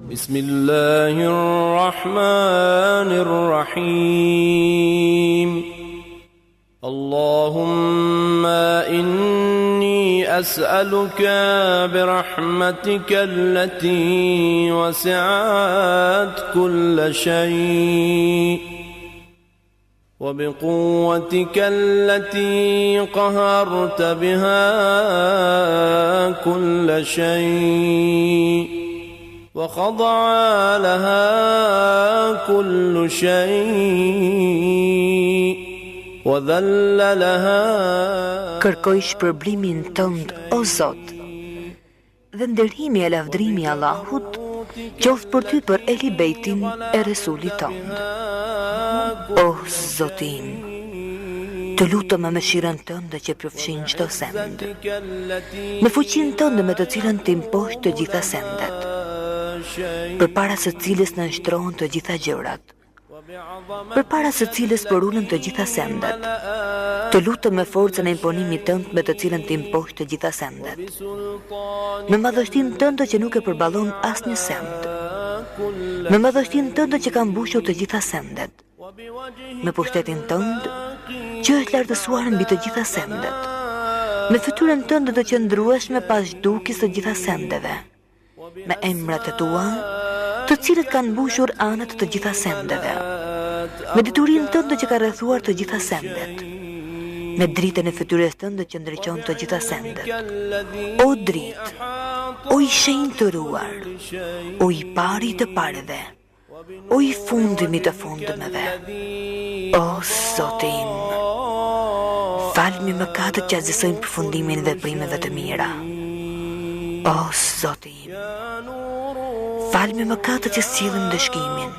Bismillahirrahmanirrahim. Allahumma inni as'aluka birahmatika allati wasi'at kulla shay' وبقوتك التي قهرت بها كل شيء وخضع لها كل شيء وذل لها. Kërkoj shpërblimin tënd, o Zot, dhe ndërhimi e lavdrimi Allahut qoftë për ty për Ehli Bejtin e Resulit tënd. O Zotim, të lutem me mëshirën tënde që përfshin çdo send, me fuqinë tënde me të cilën të imposh të gjitha sendet, përpara së cilës në nshtrohen të gjitha gjërat, përpara së cilës përullën të gjitha sendet, të lutem me forcën e imponimit tënd me të cilën të imposh të gjitha sendet, me madhështinë tënde që nuk e përballon asnjë send, me madhështinë tënde që ka mbushur të gjitha sendet, me pushtetin tënd që është lartësuar mbi të gjitha sendet, me fytyrën tënde të qëndrueshme pas zhdukjes të gjitha sendeve, me emrat e tua, të cilët kanë mbushur anët të gjitha sendeve, me diturinë tënde që ka rrethuar të gjitha sendet, me dritën e fytyrës tënde që ndriçon të gjitha sendet. O dritë, o i shenjtë të ruar, o i pari të pareve, o i fundimi të fundimeve, o Zotim, falmi mëkatet që azisojnë përfundimin veprimeve të mira. O Zotim, falmi mëkatet që sillin dëshkimin.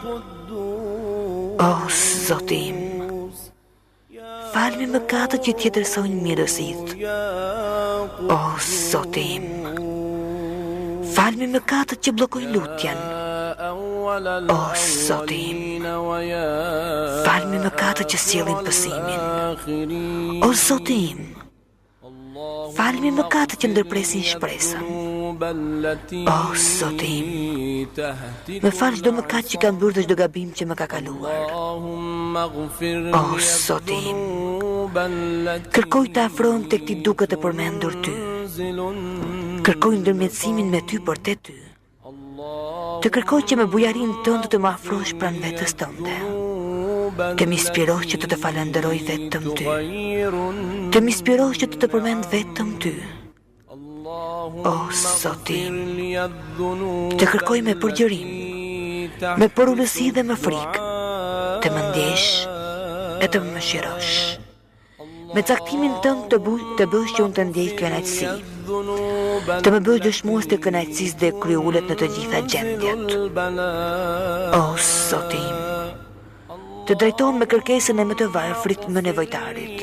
O Zotim, falmi mëkatet që tjetërsojnë mirësitë. O Zotim, falmi mëkatet që bllokojnë lutjen. O Zotim, falmi mëkatet që sjellin pësimin. O Zotim, falmi mëkatet që ndërpresin shpresën. O Zotim, më fal çdo mëkat që kam bërë dhe çdo gabim që më ka kaluar. O Zotim, kërkoj të afrohem tek ti duke të përmendur ty. Kërkoj ndërmjetësimin me ty për te ty. Të kërkoj që me bujarin tënde të më afrosh pran vetës tënde. Të më inspirosh që të të falenderoj vetëm ty. Të më inspirosh që të të përmend vetëm ty. O Zotim, të kërkoj me përgjërim, me përullësi dhe me frikë, të më ndjesh e të më mëshirosh. Me caktimin tënd të bësh që unë të ndjej kënaqësi, të më bësh dëshmues të kënaqësisë dhe kryullet në të gjitha gjendjet. O Zotim, të drejtohem me kërkesën e më të varfrit më nevojtarit,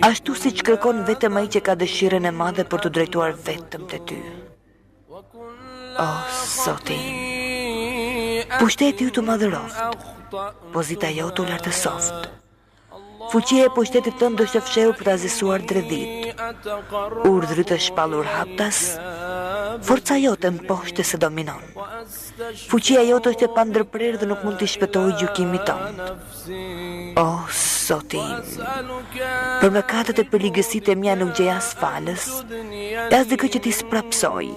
ashtu si që kërkon vetëm ai që ka dëshirën e madhe për të drejtuar vetëm te ty. O Zotim, pushteti ju të madhëroft, pozita jo të lartësoft. Fuqia e pushtetit tënd është e fshehur për ta zisuar dredhit. Urdhri të shpallur haptas, forca jote mposhtë se dominon. Fuqia jote është e pandërprerë dhe nuk mund të shpëtojë gjykimit tënd. O Zotim, për mëkatet e përligësitë e mia nuk gjej as falës, as dikë që t'i sprapsoj,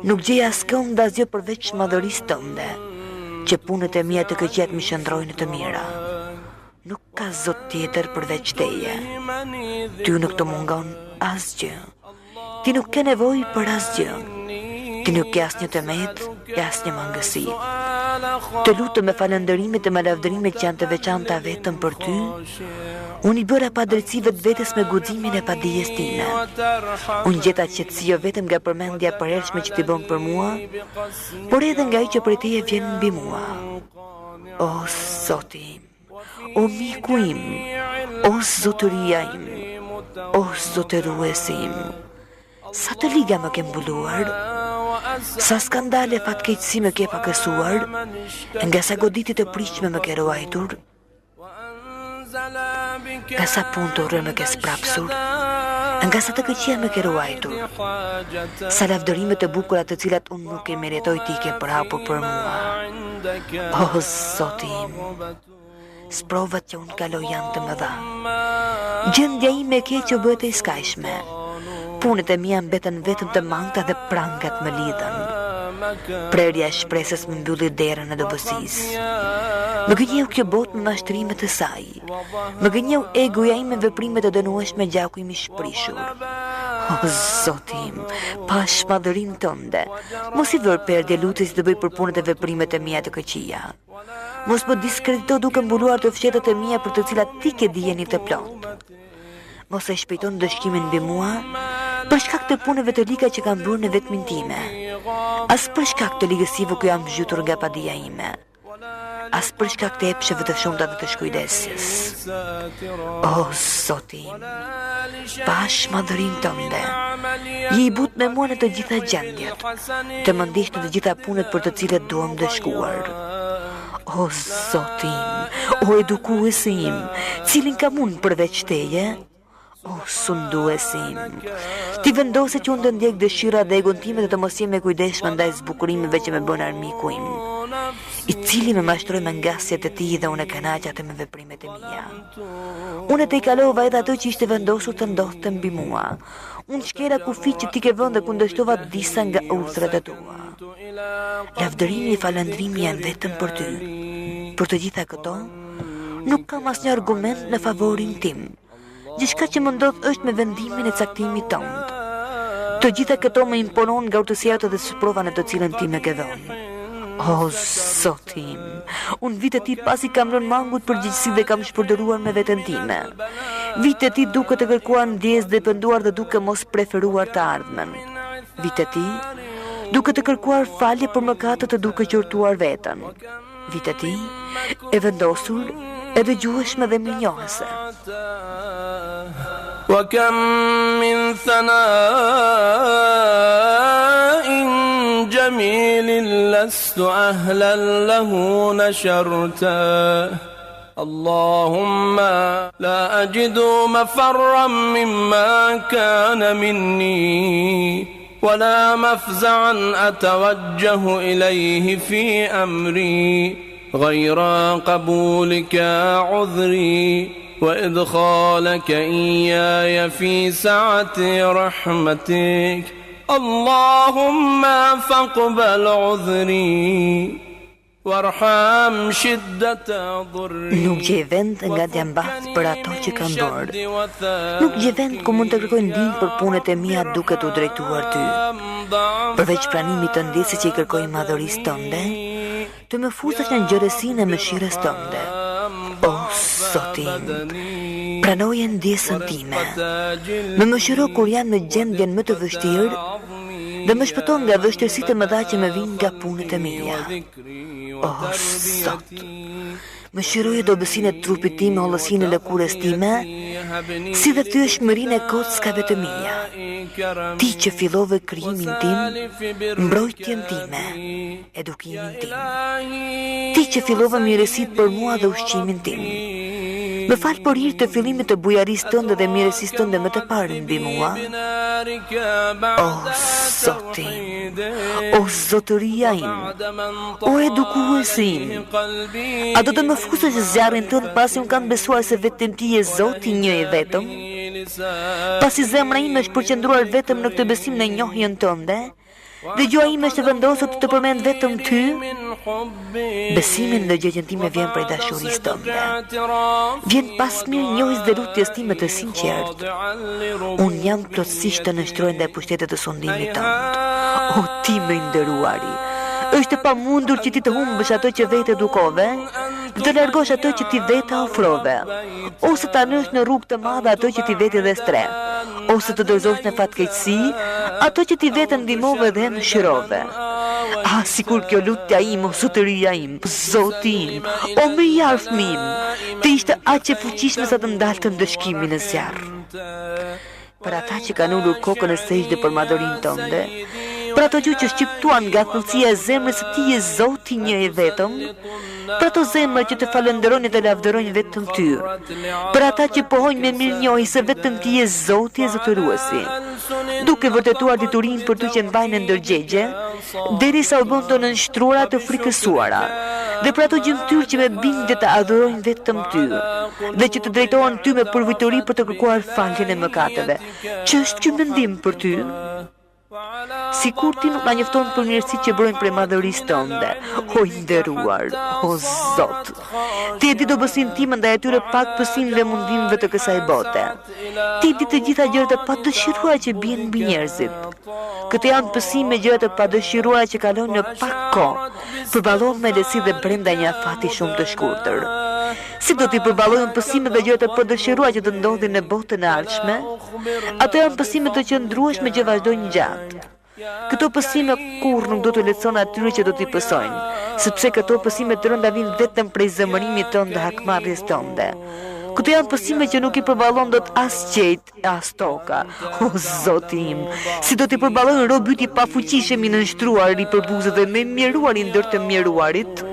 nuk gjej as kënd asgjë përveç madhërisë tënde, që punët e mia të këqijat më shndrojnë të mira. Nuk ka zot tjetër përveç teje. Ty nuk të mungon asgjë. Ti nuk ke nevojë për asgjë. Ti nuk ke asnjë tëmet, asnjë mangësi. Të lutem me falënderimet e lavdërimet që janë të veçanta vetëm për ty. Unë i bëra padrejtësive të vetes me guximin e padijes time. Unë gjeta qetësi jo vetëm nga përmendja e përhershme që ti bën për mua, por edhe nga ai që prej teje vjen mbi mua. O Zotim, o miku im, o zotëria im, o zotëruesi im, sa të liga më ke mbuluar, sa skandale fatkeqësi më ke pakësuar, nga sa goditit e prishme më ke ruajtur, nga sa punë të urrë më ke sprapsur, nga sa të këqia më ke ruajtur, sa lavdërimet e bukura të cilat unë nuk e meritoj ti ke përhapur për mua. O Zoti im, sprovat që unë kaloj janë të mëdha. Gjendja ime e keqe u bëhet e skajshme. Punët e mia mbeten vetëm të mangëta dhe prangat më lidhen. Prerja e shpresës më mbylli derën e dobësisë. Më gënjeu kjo botë me mashtrimet e saj. Më gënjeu egoja ime me veprimet e dënueshme gjaku im i shprishur. O Zoti im, pash madhërinë tënde, mos i vër perdje lutjes të bëj për punët e veprimet e mia të këqija. Mos më diskredito duke mbuluar të fshetat e mia për të cilat ti ke dijen të plot. Mos e shpejton dëshkimin mbi mua për shkak të punëve të liga që kam bërë në vetmin time. As për shkak të ligësive ku jam zhytur nga padia ime. As për shkak të epsheve të shumta dhe të shkujdesjes. O Zoti im, pash madhërinë tënde, je i butë me mua në të gjitha gjendjet, të më ndiq në të gjitha punët për të cilat duam të shkuar. O Zoti im, o edukuesi im, cilin kam unë përveç teje? O sunduesi im, ti vendose që unë të ndjek dëshira dhe egon time dhe të mos jem e kujdeshme ndaj zbukurimeve që me bën armiku im, i cili me mashtroi me ngasjet e tij dhe unë e kënaqja me veprimet e mia. Unë të i kalova edhe ato që ishte vendosur të ndodhte mbi mua. Unë shkera kufit që ti ke vënë dhe kundërshtova disa nga udhrat e tua. Lavdërimi e falëndrimi janë vetëm për ty. Për të gjitha këto, nuk kam asnjë argument në favorin tim. Gjithçka që më ndodh është me vendimin e caktimit tënd. Të gjitha këto më imponon nga urtësia dhe sprova në të cilën ti më ke dhënë. O Zoti im, unë vitet ti pasi kam lënë mangut përgjegjësi dhe kam shpërdoruar me veten time. Vitet ti duke të kërkuar ndjes dhe penduar dhe duke mos preferuar të ardhmen. Vitet ti duke të kërkuar falje për mëkatet dhe duke qortuar veten. Vitet ti e vendosur e dëgjueshme dhe mirënjohëse. وكم من ثناء جميل لست أهلا له نشرته اللهم لا أجد مفرا مما كان مني ولا مفزعا أتوجه إليه في أمري غير قبولك عذري وإدخالك إياي في سعة رحمتك اللهم فاقبل عذري وارحم شدة ضري. Nuk gjej vend nga djambat për ato që kam bërë. Nuk gjej vend ku mund të kërkoj ndihmë për punët e mia duke t'u drejtuar ty. Përveç pranimit të ndjesë që i kërkoj madhërisë tënde, të më fusesh në ngjërësinë e mëshirës tënde. O Zoti im, pranoje ndjesën time. Më mëshiro kur jam në gjendjen më të vështirë dhe më shpëton nga vështirësitë e mëdha që më vijnë nga punët e mia. O Zot, mëshiroje dobësinë e trupit tim me hollësinë e lëkurës time, si dhe thyeshmërinë e kockave të mia. Ti që fillove krijimin tim, mbrojtjen time, edukimin tim. Ti që fillove mirësitë për mua dhe ushqimin tim. Më fal për hir të fillimit të bujarisë tënde dhe mirësisë tënde më të parë mbi mua. O Zoti, o zotëria im, o edukuesi im, a do të më fusesh zjarrin tënd pasi unë kam besuar se vetëm ti je Zoti një i vetëm? Pasi zemra ime është përqendruar vetëm në këtë besim në njohjen tënde, dhe gjuha ime është vendosur të përmend vetëm ty, besimin në gjëjen time vjen prej dashurisë tënde. Vjen pas mirënjohjes dhe lutjes time të sinqertë. Unë jam plotësisht të nështroj ndaj pushtetit të sundimit tënd. O ti më i nderuari, është e pamundur që ti të humbësh ato që vetë edukove, dhe të largosh ato që ti vetë ofrove, ose ta nësh në rrugë të madhe ato që ti vetë dhe stre, ose të dorëzosh në fatkeqësi ato që ti vetë ndihmove dhe mëshirove. Ah, sikur kjo lutja im, o zotëria im, Zoti im, o më i afërm im, të ishte aq e fuqishme sa të ndalte ndëshkimin e zjarr. Për ata që kanë ulur kokën e sejdë për madhërinë tënde, për ato gjë që shqiptuan nga thellësia e zemrës së Ti je Zoti një i vetëm, për ato zemra që Të falenderojnë dhe lavdërojnë vetëm Ty, për ata që pohojnë me mirënjohje se vetëm Ti je Zoti e zotëruesi, duke vërtetuar diturinë për Ty që mbajnë ndërgjegje, derisa u bën të nënshtruara të frikësuara, dhe për ato gjymtyr që me bindje të adhurojnë vetëm Ty, dhe që të drejtohen Ty me përvojtori për të kërkuar faljen e mëkateve. Që është ky mendim për Ty? Sikur Ti nuk na njofton për mirësitë që brojnë prej madhërisë Tënde, o i nderuar, o Zot. Ti e di dobësinë time ndaj atyre pak pësimëve dhe mundimeve të kësaj bote. Ti e di të gjitha gjërat e padëshiruara që bien mbi njerëzit. Këto janë pësime gjërat e padëshiruara që kalojnë në pak kohë, përballohen me lehtësi dhe brenda një afati shumë të shkurtër. Si do t'i përballojnë pësimet dhe gjërat e padëshiruara që të ndodhin në botën e ardhshme? Ato janë pësime të qëndrueshme që vazhdojnë gjatë. Këto pësime kurrë nuk do të lehtëson atyre që do t'i pësojnë, sepse këto pësime të rënda vinë vetëm prej zemërimit tonë dhe hakmarrjes tonë. Këto janë pësime që nuk i përballon dot as qejt, as toka. O Zoti im, si do t'i përballojnë robi i pafuqishëm i nënshtruar i përbuzët dhe me mjeruari ndër të mjeruarit?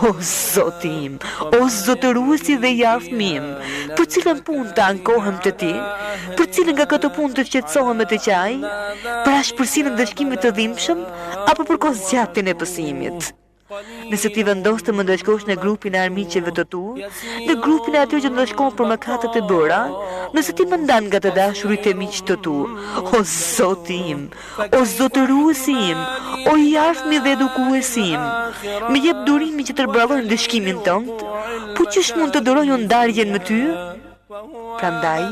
O Zoti im, o zotëruesi dhe i afmi im, për cilën punë të ankohem të Ti? Për cilën nga këto punë të shqetësohem me të qaj? Për ashpërsinë e ndëshkimit të dhimbshëm apo për kozgjatjen e pësimit? Nëse ti vendos të më ndëshkosh në grupin e armiqeve të tu, në grupin e atyre që ndëshkon për mëkatet e bëra, nëse ti më ndan nga të dashurit e miq të tu, o Zoti im, o zotëruesi im, o i afmi dhe edukuesi im, më jep durimin që të përballojnë ndëshkimin tënd, po çish mund të duroj ndarjen me Ty? Prandaj,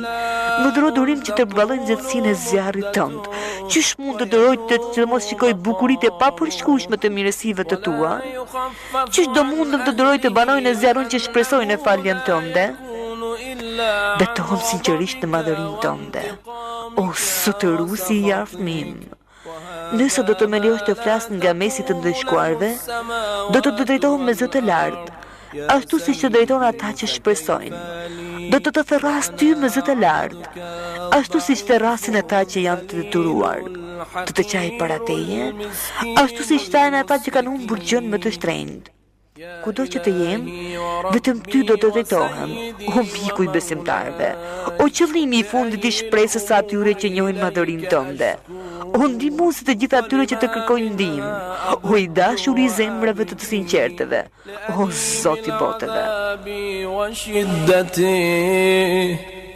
më duro durim që të përballoj nxehtësinë e zjarrit tënd. Qysh mund të duroj të mos shikoj bukuritë e papërshkueshme të mirësive të Tua? Qysh do mundem të duroj të banoj në zjarrin që shpresoj në faljen tënde? Betohem sinqerisht në madhërinë tënde, o zotëruesi i afmim. Nëse do të më lejosh të flas nga mesi të ndëshkuarve, do të drejtohem me zë të lartë, ashtu siç të drejton ata që shpresojnë. Do të therras Ty me zë të lartë, ashtu siç therrasin ata që janë të detyruar. Të të qaj para Teje, ashtu siç thajnë ata që kanë humbur gjën më të shtrenjtë. Kudo që të jem, vetëm Ty do të drejtohem, o miku i besimtarve, o qëllimi i fundit i shpresës së atyre që njohin madhërinë Tënde, o ndihmuesi të gjithë atyre që të kërkojnë ndihmë, o i dashur i zemrave të sinqerteve, o Zoti i botëve.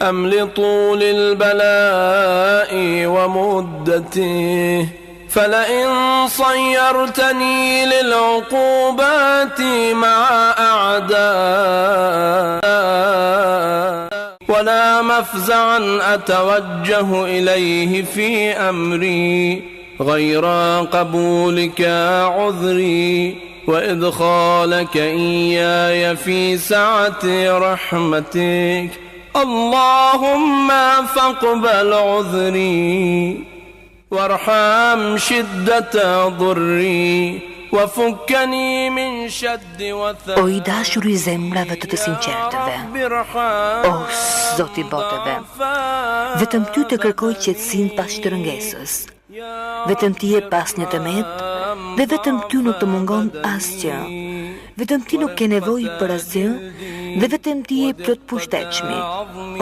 أملطوا للبلاء ومدته فلئن صيرتني للعقوبات مع أعداء ولا مفزعا أتوجه إليه في أمري غير قبولك عذري وإدخالك إياي في سعة رحمتك اللهم فاقبل عذري وارحم شدة ضري وفكني من شد وثق. O i dashur i zemrave të sinqertëve, o Zoti i botëve, vetëm Ty të kërkoj qetësinë pas shtrëngesës. Vetëm Ti je pas një tëmet, dhe vetëm Ty nuk të mungon asgjë. Vetëm Ti nuk ke nevojë për asgjë, dhe vetëm Ti je plot pushtetshmi.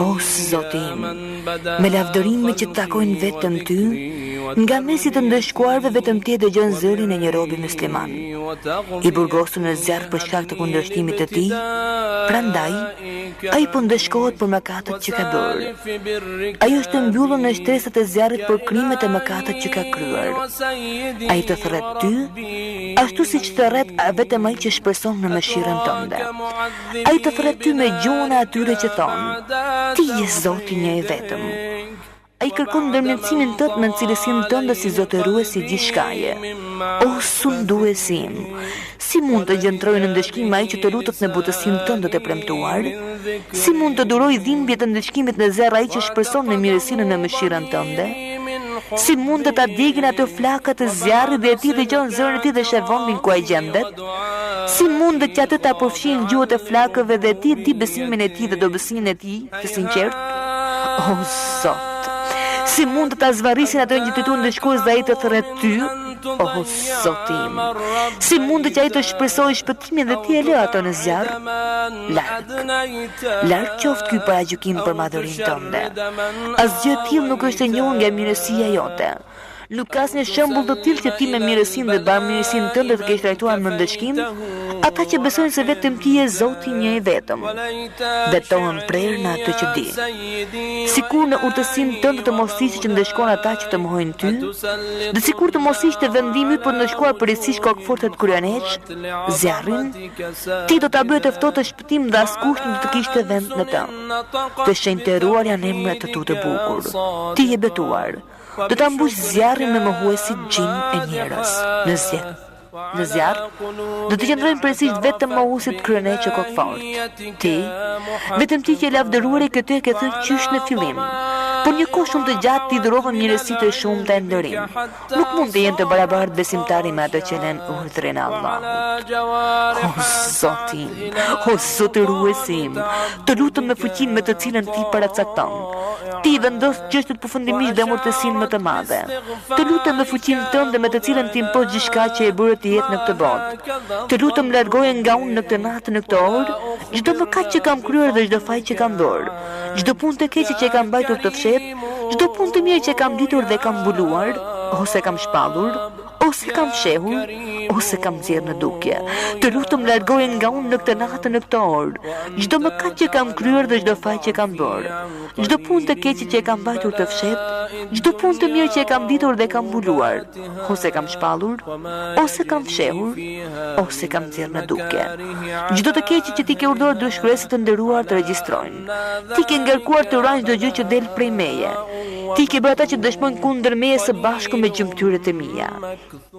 O Zoti im, me lavdërime që takojnë vetëm Ty, nga mesi të ndëshkuarve vetëm Ti e dëgjon zërin e një robi musliman, i burgosur në zjarr për shkak të kundërshtimit të Tij. Prandaj, ai po ndëshkohet për mëkatet që ka bërë. Ai është mbyllur në shtresat e zjarrit për krimet e mëkatet që ka kryer. Ai të thret Ty, ashtu siç thret vetëm ai që shpreson në mëshirën Tënde. Ai të thret Ty me gjuhën e atyre që thonë: Ti je Zoti një i vetëm. Ai kërkon ndërmjetësimin tënd në cilësinë tënde si zotëruesi i gjithçkaje. O sunduesi im, si mund të gjentroj në ndëshkim ai që të lutet në butësinë tënde të premtuar? Si mund të duroj dhimbjet e ndëshkimit në zerr ai që shpreson në mirësinë në mëshirën tënde? Si mund të ta djegin ato flakat e zjarrit dhe ti dëgjon zërin e tij dhe sheh vendin ku ai gjendet? Si mund të atë ta përfshin gjuhët e flakëve dhe ti di besimin e tij dhe dobësinë e tij të sinqert? O Zot, si mund të ta zvarrisin ato një të ndëshkues dhe ai të thret Ty? O Zotim, si mund që ai të shpresojë shpëtimin dhe ti e lë ato në zjarr? Larg qoftë ky paragjykim për madhërinë tënde. Asgjë e tillë nuk është e njohur nga mirësia jote. Nuk ka asnjë shembull të tillë që ti me mirësinë dhe bamirësinë tënde të kesh trajtuar me ndëshkim ata që besojnë se vetëm ti je Zoti një i vetëm. Betohen prerë në atë që di. Sikur në urtësinë tënde të mos ishte që ndeshkon ata që të mohojnë ty, dhe sikur të mos ishte vendimi për të ndeshkuar përgjithsisht kokëfortet kryeneç, zjarrin, ti do ta bëje të ftohtë të shpëtim dhe askush nuk të kishte vend në të. Të shenjtëruar janë emrat të tu të bukur. Ti je betuar. Do ta mbush zjarrin me mohuesit gjin e njerëz. Në zjarr do të qëndrojnë përgjithsisht vetëm mohuesit kryeneç e kokfort. Ti, vetëm ti që e lavdëruari këtë e ke thënë qysh në fillim. Por një kohë shumë të gjatë ti dhurova mirësitë e shumta e nderim. Nuk mund të jenë të barabartë besimtari me ato që lën urdhrin e Allahut. O Zoti, o Zotëruesim, të lutem me fuqinë me të cilën ti paracakton. Ti vendos çështjet përfundimisht dhe amortësinë më të madhe. Të lutem me fuqinë tënde me të cilën ti impos gjithçka që e bëre të jetë në këtë botë. Të lutem largoje nga unë në këtë natë, në këtë orë, çdo mëkat që kam kryer dhe çdo faj që kam bërë. Çdo punë të keqe që e kam mbajtur të fshet, çdo punë të mirë që kam ditur dhe kam mbuluar, ose kam shpallur, ose kam fshehur, ose kam nxjerrë në dukje. Të lutem largoje nga unë në këtë natë, në këtë orë, çdo mëkat që kam kryer dhe çdo faj që kam bërë. Çdo punë të keqe që e kam mbajtur të fshet, çdo punë të mirë që e kam ditur dhe kam mbuluar, ose kam shpallur, ose kam fshehur, ose kam nxjerrë në dukje. Çdo të keqe që ti ke urdhëruar dëshkruesit të nderuar të regjistrojnë. Ti ke ngarkuar të urajnë çdo gjë që del prej meje. Ti ke bërë ata që dëshmojnë kundër meje së bashku me gjymtyrët e mia.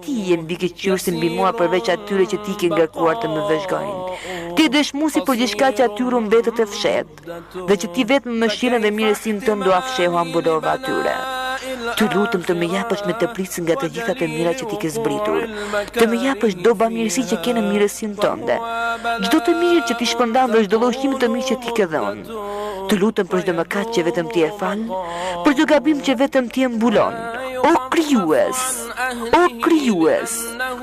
Ti je mbikëqyrësi mbi mua përveç atyre që ti ke ngarkuar të më vëzhgojnë. Ti dëshmuesi për gjithçka që atyre mbetet e fshehtë, dhe që ti vetëm me mëshirën dhe mirësinë tënde do afshehu ambulova atyre. Të lutem të më japësh me të prisë nga të gjitha të mira që ti ke zbritur. Të më japësh çdo bamirësi që ke në mirësinë tënde. Çdo të mirë që ti shpërndan dhe çdo lloj ushqimi të mirë që ti ke dhënë. Të lutem për çdo mëkat që vetëm ti e fal, për çdo gabim që vetëm ti e mbulon. O krijues, o krijues,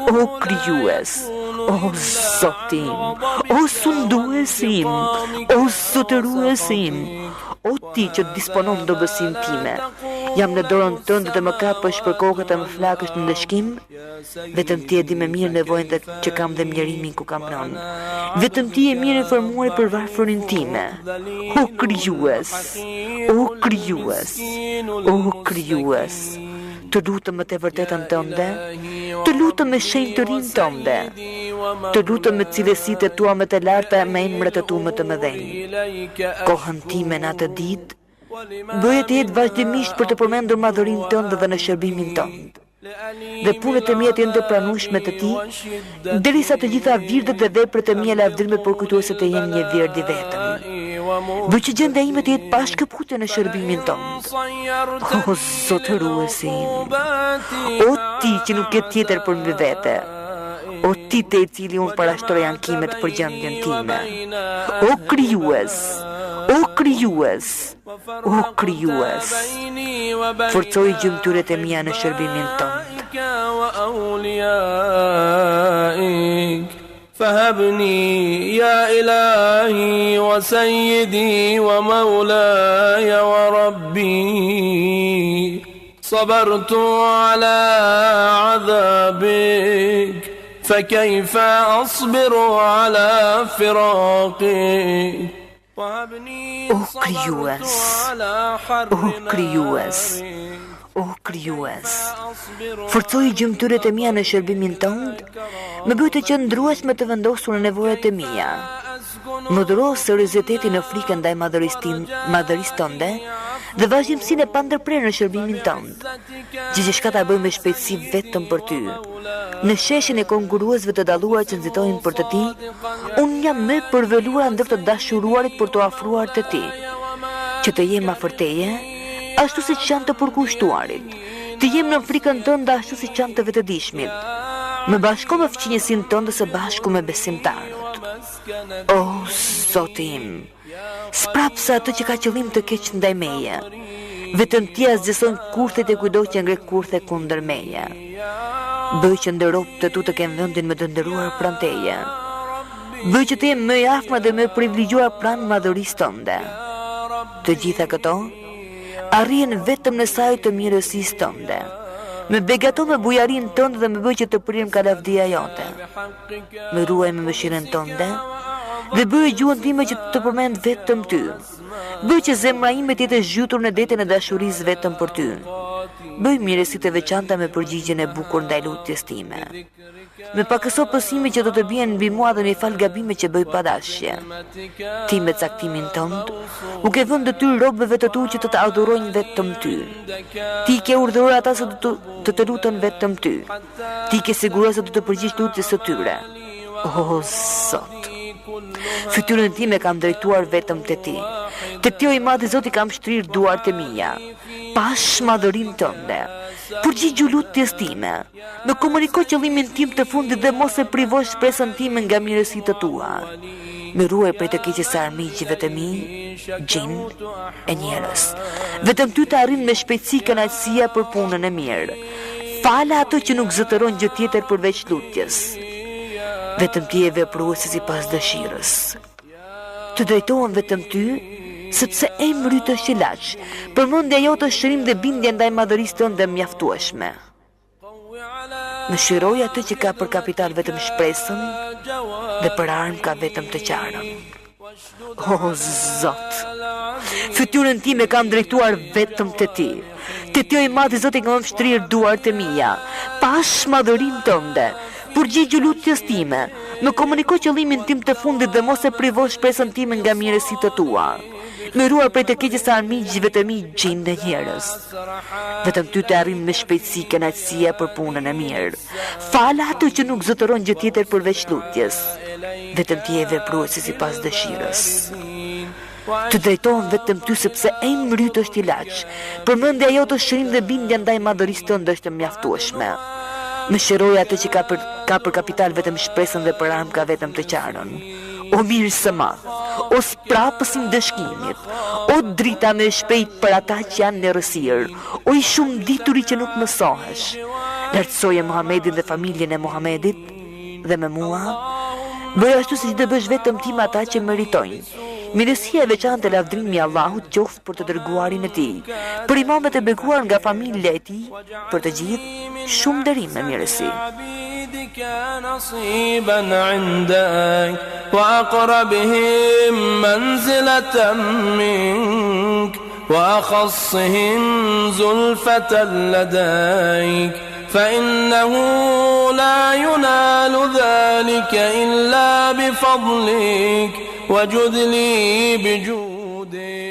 o krijues, o Zotim, o sunduesim, o zotëruesim, o ti që disponon dobësinë time. Jam në dorën tënde të më kapësh për kokët e më flakësh në ndëshkim. Vetëm ti e di më mirë nevojën që kam dhe mjerimin ku kam rënë. Vetëm ti e mirë informuar për varfërinë time. O krijues, o krijues, o krijues. Të lutem me të vërtetën tënde, të lutem me shenjtërinë tënde, të lutem me cilësitë tua më të larta, me emrat e tu më të mëdhenj. Kohën time në atë ditë, bëje të jetë vazhdimisht për të përmendur madhërinë tënde dhe në shërbimin tënd. Dhe punët e mia të jenë të pranueshme të ti, derisa të gjitha virdet dhe veprat e mia lavdërime për kujtuese të jenë një vird i vetëm. Bëj që gjendja ime të jetë pa shkëputje në shërbimin tënd. O Zotëruesim, o ti që nuk ke tjetër për mbi vete, o ti te i cili unë parashtroj ankimet për gjendjen time. O krijues, o krijues, o krijues, forcoj gjymtyrët e mia në shërbimin tënd. فهبني يا إلهي وسيدي ومولاي وربي صبرت على عذابك فكيف أصبر على فراقك O krijues, o krijues, o krijues, forcoj gjymtyrët e mia në shërbimin tënd, më bëj të qëndrueshme të vendosur në nevojat e mia. Më dhuro seriozitetin në frikën ndaj madhërisë tënde dhe vazhdimsinë e pandërprerë në shërbimin tënd. Gjithçka ta bëj me shpejtësi vetëm për ty. Në sheshin e konkurruesve të dalluar që nxitojnë për të ti, unë jam më përveluar ndër të dashuruarit për të afruar të ti. Që të jem afër teje, ashtu siç janë të përkushtuarit. Të jem në frikën tënde ashtu siç janë të vetëdijshmit. Më bashko me fqinjësinë tënde së bashku me besimtarët. O Zotim, sprapsa atë që ka qëllim të keq ndaj meje. Vetëm ti zgjeson kurthet e kujdo që ngre kurthe kundër meje. Bëj që ndërropt të tu të kemë vendin më të ndëruar pranë teje. Bëj që të jem më i afërm dhe më privilegjuar pranë madhërisë tënde. Të gjitha këto arrihen vetëm në sajë të mirësisë tënde. Më begaton me bujarinë tënde dhe më bëj që të prirëm ka lavdia jote. Më ruaj me mëshirën tënde dhe bëj gjuhën time që të përmend vetëm ty. Bëj që zemra ime të jetë zhytur në detin e dashurisë vetëm për ty. Bëj mirësitë e veçanta me përgjigjen e bukur ndaj lutjes time. Me pakëso pësime që do të bien mbi mua dhe me fal gabime që bëj padashje. Ti me caktimin tënd, u ke vënë detyrë robëve të tu që të adhurojnë vetëm ty. Ti ke urdhëruar ata se të lutën vetëm ty. Ti ke siguruar se do të përgjigjesh lutjes së tyre. O Zot, fytyrën time kam drejtuar vetëm te ti. Te ti o i madhi Zoti kam shtrirë duart e mia. Pash madhërinë tënde. Përgjigju lutjes time. Më komuniko qëllimin tim të fundit dhe mos e privosh shpresën time nga mirësitë tua. Më ruaj prej të keqes së armiqjve të mi, gjin e njerëz. Vetëm ty të arrin me shpejtësi kënaqësia për punën e mirë. Fala ato që nuk zotëron gjë tjetër përveç lutjes. Vetëm ti e vepruesi sipas dëshirës. Të drejtohem vetëm ty, sepse emri yt është ilaç. Përmendja jote është shërim dhe bindje ndaj madhërisë tënde mjaftueshme. Mëshiroj atë që ka për kapital vetëm shpresën dhe për armë ka vetëm të qarën. O Zot, fytyrën time kam drejtuar vetëm te ti. Te ti o i madhi Zoti kam shtrirë duart e mia. Pash madhërinë tënde. Përgjigju lutjes time. Më komuniko qëllimin tim të fundit dhe mos e privosh shpresën time nga mirësitë tua. Më ruaj prej të keqes së armiqjve të mi, gjin dhe njerëz. Vetëm ty të arrim me shpejtësi kënaqësia për punën e mirë. Fala ato që nuk zotëron gjë tjetër përveç lutjes. Vetëm ti e vepruesi sipas dëshirës. Të drejtohem vetëm ty sepse emri yt është ilaç. Përmendja jote është shërim dhe bindja ndaj madhërisë tënde është mjaftueshme. Më shëroj atë që ka për kapital vetëm shpresën dhe për armë ka vetëm të qarën. O mirë së madh, o sprapës i ndëshkimit, o drita me shpejt për ata që janë në rësirë, o i shumë dituri që nuk mësohesh. Lartësoje Muhamedit dhe familjen e Muhamedit dhe me mua, bëj ashtu si që të bësh vetëm ti me ata që meritojnë. Mirësia e veçantë e lavdrimi i Allahut qoftë për të dërguarin e tij, për imamet e bekuar nga familja e tij, për të gjithë shumë nderim me mirësi. نصيبا عندك وأقربهم منزلة منك وأخصهم زلفة لديك فإنه لا ينال ذلك إلا بفضلك وجد لي بجودك